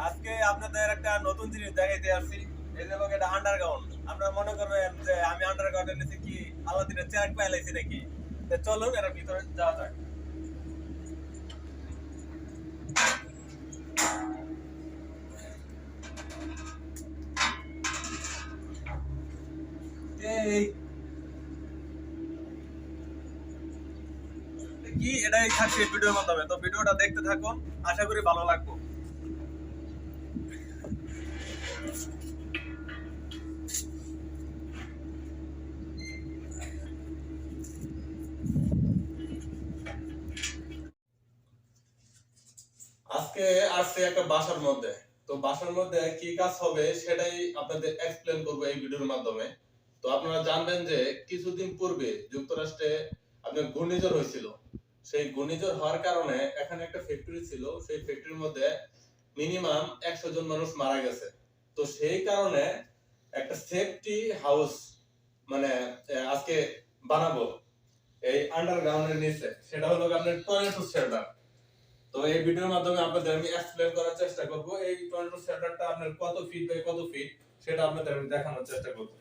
আজকে আপনাদের একটা নতুন জিনিস দেখাইতে আসছি। এই যে লোক এটা আন্ডারগ্রাউন্ড। আপনারা মনে করবেন যে আমি আন্ডারগ্রাউন্ডের নিচে কি আলাদিনের চেরাগ পাইলাইছি নাকি? চলুন এর ভিতরে যাওয়া যাক। এই কি এটাই থাকছে ভিডিওর মাধ্যমে, তো ভিডিওটা দেখতে থাকুন, আশা করি ভালো লাগবে। আজকে আসছে একটা বাসার মধ্যে, তো বাসার মধ্যে কি কাজ হবে সেটাই আপনাদের এক্সপ্লেন করবো এই ভিডিওর মাধ্যমে। তো আপনারা জানবেন যে কিছুদিন পূর্বে যুক্তরাষ্ট্রে আপনার ঘূর্ণিঝড় হয়েছিল। সেই ঘূর্ণিঝড় হওয়ার কারণে এখানে একটা ফ্যাক্টরি ছিল, সেই ফ্যাক্টরির মধ্যে মিনিমাম 100 জন মানুষ মারা গেছে। তো সেই কারণে একটা সেফটি হাউস মানে আজকে বানাবো এই আন্ডারগ্রাউন্ডের নিচে, সেটা হলো আপনার টর্নেডো শেল্টার। তো এই ভিডিওর মাধ্যমে আপনাদের আমি এক্সপ্লেন করার চেষ্টা করব এই টর্নেডো শেল্টারটা আপনার কত ফিট বাই কত ফিট সেটা আপনাদের আমি দেখানোর চেষ্টা করব।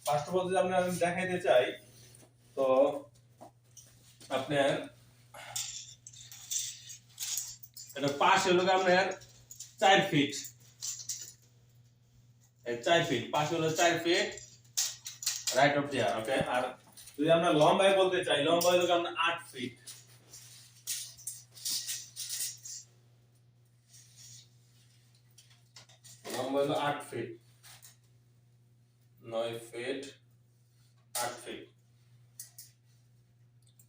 ফার্স্ট অফ অল যদি আমি দেখাইতে চাই, তো আপনার এটা পাশে হলো আপনার 4 ফিট, এই 4 ফিট পাশে হলো 4 ফিট রাইট অফ হিয়ার, ওকে। আর যদি আমরা লম্বায় বলতে চাই, লম্বা হলো আপনার 8 ফিট, লম্বা হলো 8 ফিট, 9 ফিট, 8 ফিট,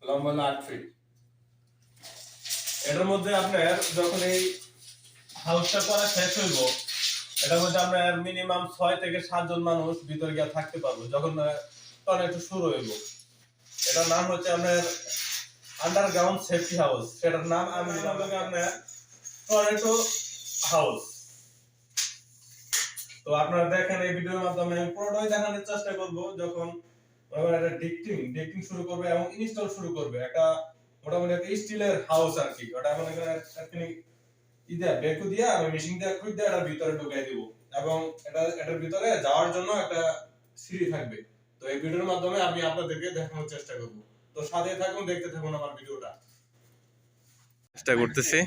লম্বা হলো 8 ফিট। এটার মধ্যে আপনার যখন এই হাউসটা করা শেষ হইব, এটার মধ্যে আপনার মিনিমাম 6 থেকে 7 জন মানুষ ভিতরে গিয়ে থাকতে পারবো যখন টর্নেডো শুরু হইব। এটার নাম হচ্ছে আপনার আন্ডারগ্রাউন্ড সেফটি হাউস, সেটার নাম আমি দিলাম আপনার টর্নেডো হাউস। তো আপনারা দেখেন এই ভিডিওর মাধ্যমে আমি পুরোটাই দেখানোর চেষ্টা করব। যখন এটা ডিক্টিং শুরু করবে এবং ইনস্টল শুরু করবে, একটা মোটামুটি একটা স্টিলের হাউস আর কি, ওটা মনে করেন একটুখানি বেকু দিয়ে আমি মেশিন দিয়ে খুঁজে দিয়ে এটার ভিতরে ঢুকাই দিব, এবং এটার ভিতরে যাওয়ার জন্য একটা সিঁড়ি থাকবে। তো এই ভিডিওর মাধ্যমে আমি আপনাদেরকে দেখানোর চেষ্টা করব। তো সাথে থাকুন, দেখতে থাকুন আমার ভিডিওটা। চেষ্টা করতেছি।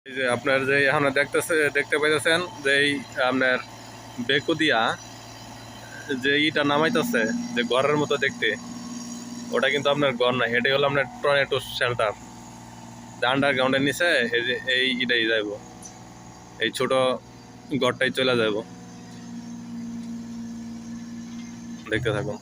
এই যে আপনার যে এখন দেখতে পাইতেছেন যে আপনার বেকু দিয়া যে ইটা নামাইতেছে, যে ঘরের মতো দেখতে, ওটা কিন্তু আপনার ঘর না, এটাই হলো আপনার টর্নেডো শেল্টার। আন্ডারগ্রাউন্ডের নিচে এই যে এই ইটাই যাইব, এই ছোট ঘরটাই চলে যাব, দেখতে থাকুন।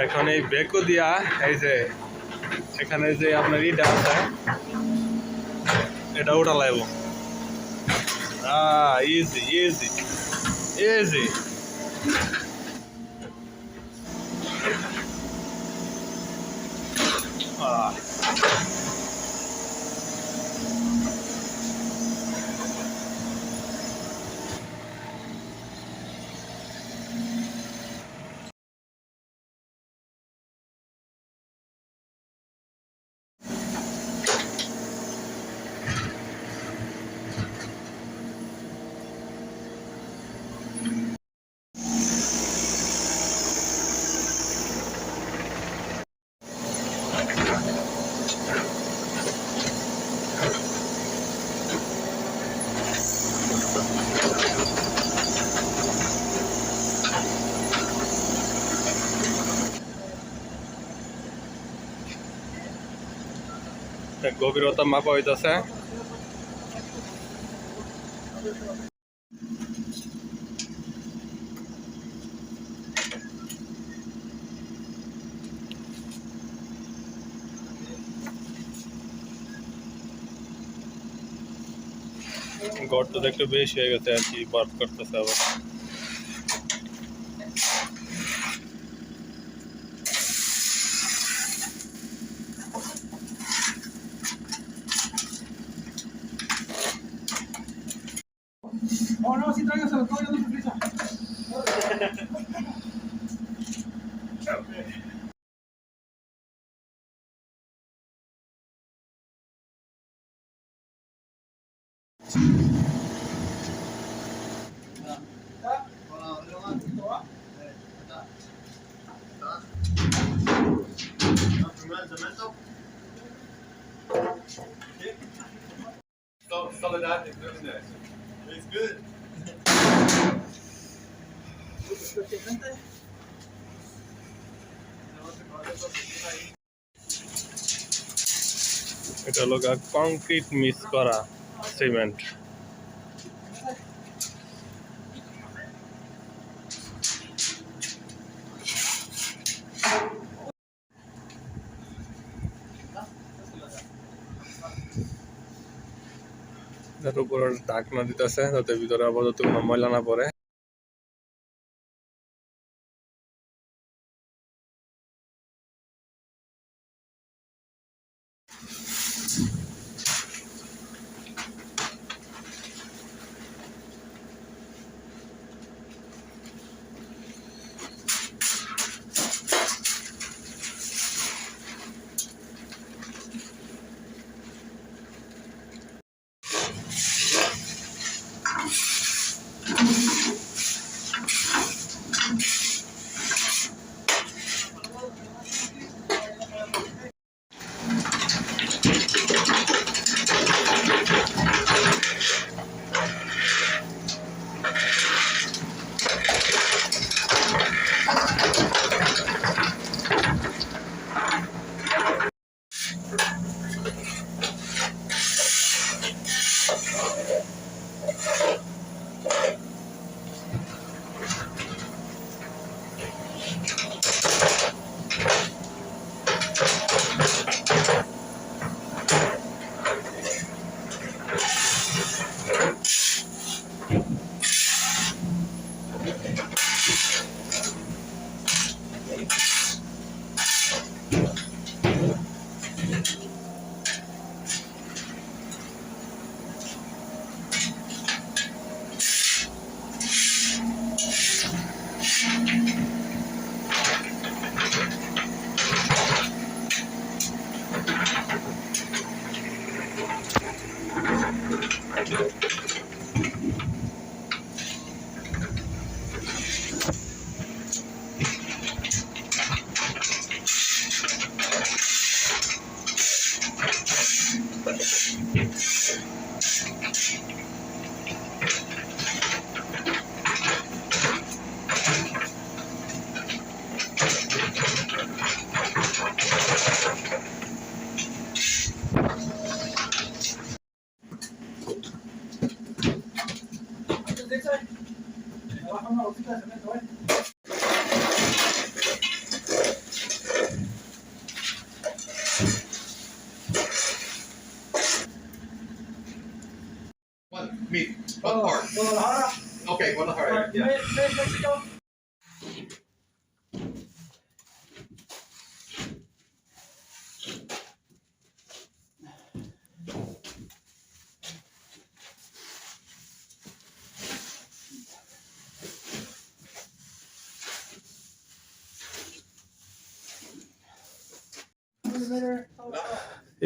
এখন এই বেকো দিয়া এই যে এখানে যে আপনার ইটা আছে এটা ওটা লাগবো। Easy easy easy. গভীরতা মাপা হইতেছে। গর্তটা একটু বেশি হয়ে গেছে আর কি, বাদ করতেছে আবার। Oh, no, sí, tráigaselo, todavía no se prisa. Soledad is goodness. It's good. এটা হলো কংক্রিট মিক্স করা সিমেন্ট। যার উপর ঢাকনা দিতেছে যাতে ভিতরে আপাতত কোনো ময়লা না পড়ে। What meat? What part? Guadalajara, Okay, Guadalajara. Yeah. Mexico.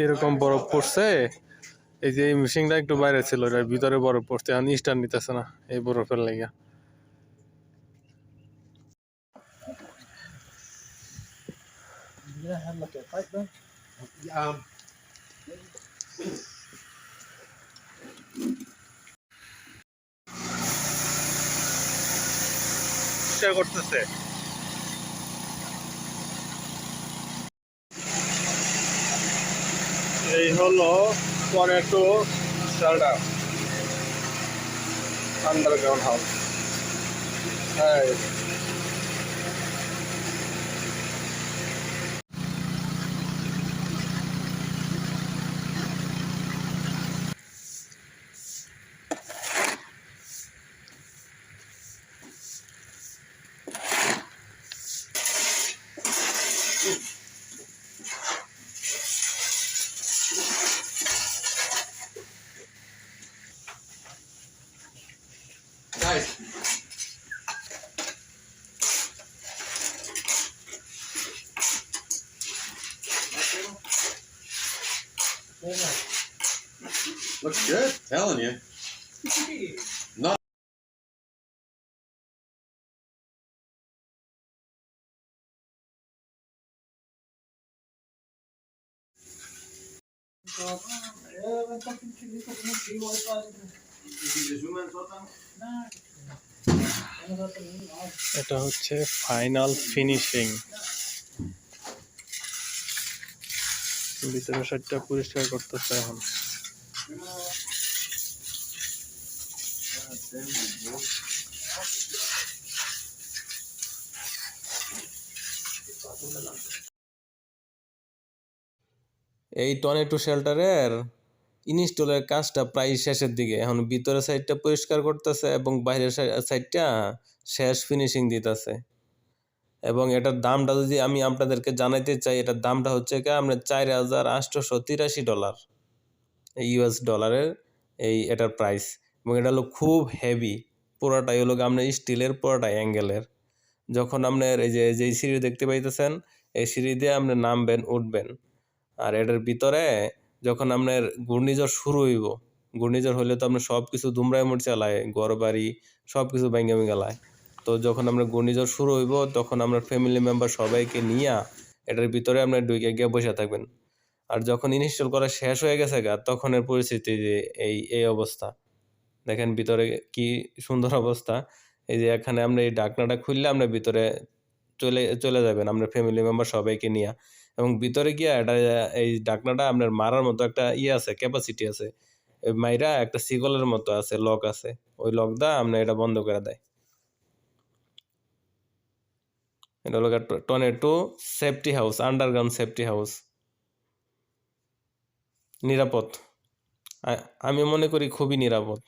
এরকম বরফ পড়ছে। এই যে এই মেশিনটা একটু বাইরে ছিল, এটার ভিতরে বরফ পড়ছে, এখন স্টার্ট নিতেছে না এই বরফের লাগিয়া। Yeah, have like a pipe then. চেষ্টা করতেছে। এই হলো টর্নেডো শেল্টার, আন্ডারগ্রাউন্ড হাউস। হ্যাঁ, Guys, looks good. Telling you. No. এটা হচ্ছে ফাইনাল ফিনিশিং। ভিতরে সাইডটা পরিষ্কার করতেছে এখন। এই টর্নেডো শেল্টারের ইনস্টলের কাজটা প্রায় শেষের দিকে, এখন ভিতরের সাইডটা পরিষ্কার করতেছে এবং বাইরের সাইডটা শেষ ফিনিশিং দিতেছে। এবং এটার দামটা যদি আমি আপনাদেরকে জানাইতে চাই, এটার দামটা হচ্ছে কি আমরা $4,883 ইউএস ডলারের এটার প্রাইস। এবং এটা হলো খুব হেভি, পুরোটাই হলো আপনার স্টিলের, পুরোটাই অ্যাঙ্গেলের। যখন আপনার এই যে সিঁড়ি দেখতে পাইতেছেন, এই সিঁড়ি দিয়ে আপনি নামবেন, উঠবেন। আর এটার ভিতরে যখন আপনার ঘূর্ণিঝড় শুরু হইব, ঘূর্ণিঝড় হলে তো আপনার সব কিছু দুমড়ায় মুড় চালায়, ঘর বাড়ি সব কিছু ভেঙে গেলায়। তো যখন আমরা ঘূর্ণিঝড় শুরু হইব, তখন আমরা ফ্যামিলি মেম্বার সবাইকে নিয়ে এটার ভিতরে আপনার ঢুকে গিয়ে বসে থাকবেন। আর যখন ইনস্টল করা শেষ হয়ে গেছে তখনের পরিস্থিতি যে এই অবস্থা দেখেন, ভিতরে কি সুন্দর অবস্থা। এই যে এখানে আমরা এই ঢাকনাটা খুললে আমরা ভিতরে চলে যাবেন আপনার ফ্যামিলি মেম্বার সবাইকে নিয়ে। এবং ভিতরে গিয়া এটা এই ঢাকনাটা আপনার মারার মতো একটা আছে, ক্যাপাসিটি আছে। মাইরা একটা সিগলের মতো আছে, লক আছে, ওই লক দা আপনার এটা বন্ধ করে দেয়। এটা হলো tornado safety house, underground safety house. নিরাপদ, আমি মনে করি খুবই নিরাপদ।